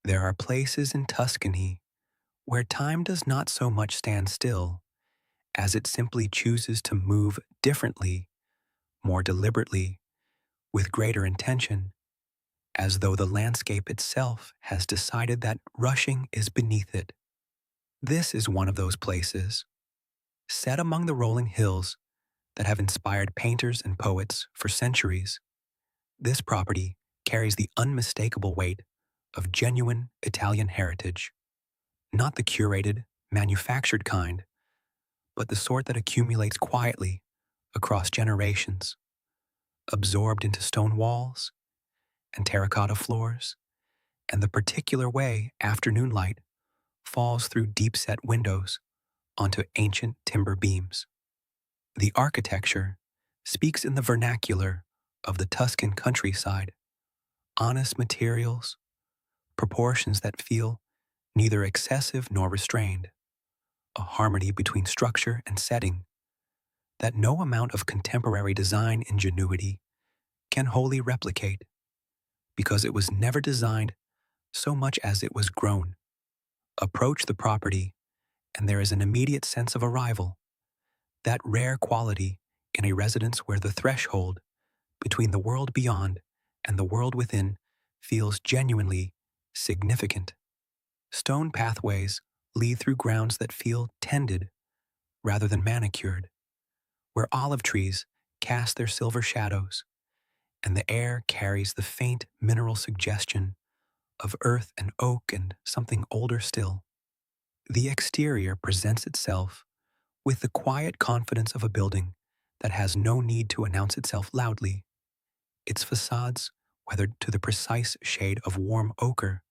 There are places in Tuscany where time does not so much stand still as it simply chooses to move differently, more deliberately, with greater intention, as though the landscape itself has decided that rushing is beneath it. This is one of those places, set among the rolling hills that have inspired painters and poets for centuries. This property carries the unmistakable weight of genuine Italian heritage, not the curated, manufactured kind, but the sort that accumulates quietly across generations, absorbed into stone walls and terracotta floors, and the particular way afternoon light falls through deep-set windows onto ancient timber beams. The architecture speaks in the vernacular of the Tuscan countryside, honest materials, proportions that feel neither excessive nor restrained, a harmony between structure and setting that no amount of contemporary design ingenuity can wholly replicate, because it was never designed so much as it was grown. Approach the property, and there is an immediate sense of arrival, that rare quality in a residence where the threshold between the world beyond and the world within feels genuinely significant. Stone pathways lead through grounds that feel tended rather than manicured, where olive trees cast their silver shadows, and the air carries the faint mineral suggestion of earth and oak and something older still. The exterior presents itself with the quiet confidence of a building that has no need to announce itself loudly, its facades weathered to the precise shade of warm ochre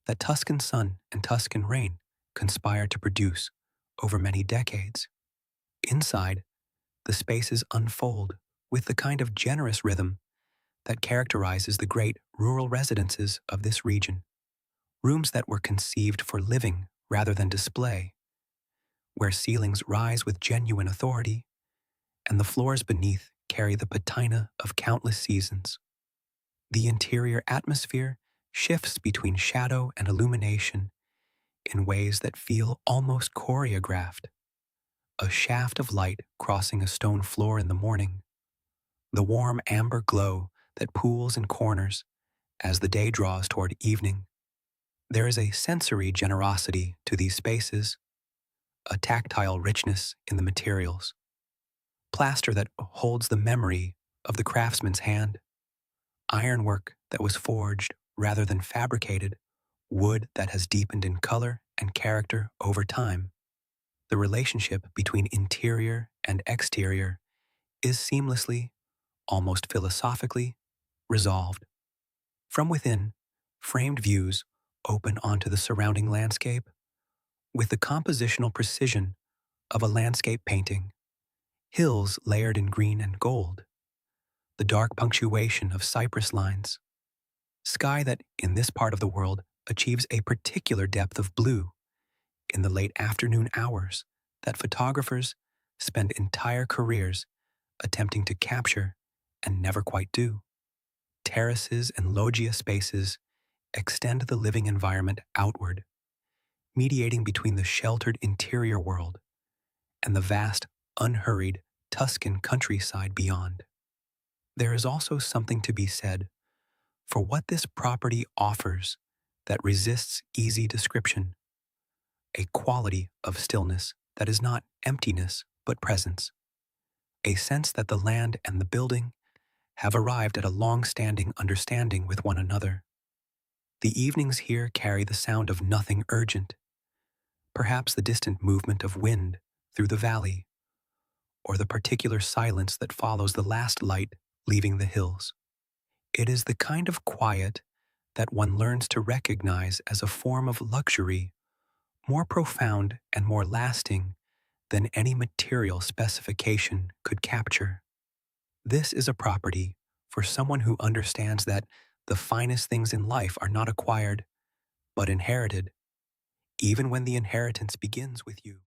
that Tuscan sun and Tuscan rain conspire to produce over many decades. Inside, the spaces unfold with the kind of generous rhythm that characterizes the great rural residences of this region, rooms that were conceived for living rather than display, where ceilings rise with genuine authority and the floors beneath carry the patina of countless seasons. The interior atmosphere shifts between shadow and illumination in ways that feel almost choreographed. A shaft of light crossing a stone floor in the morning, the warm amber glow that pools in corners as the day draws toward evening. There is a sensory generosity to these spaces, a tactile richness in the materials, plaster that holds the memory of the craftsman's hand, ironwork that was forged rather than fabricated, wood that has deepened in color and character over time. The relationship between interior and exterior is seamlessly, almost philosophically, resolved. From within, framed views open onto the surrounding landscape with the compositional precision of a landscape painting, hills layered in green and gold, the dark punctuation of cypress lines, sky that in this part of the world achieves a particular depth of blue in the late afternoon hours that photographers spend entire careers attempting to capture and never quite do. Terraces and loggia spaces extend the living environment outward, mediating between the sheltered interior world and the vast, unhurried Tuscan countryside beyond. There is also something to be said for what this property offers that resists easy description, a quality of stillness that is not emptiness but presence, a sense that the land and the building have arrived at a long-standing understanding with one another. The evenings here carry the sound of nothing urgent, perhaps the distant movement of wind through the valley, or the particular silence that follows the last light leaving the hills. It is the kind of quiet that one learns to recognize as a form of luxury more profound and more lasting than any material specification could capture. This is a property for someone who understands that the finest things in life are not acquired, but inherited, even when the inheritance begins with you.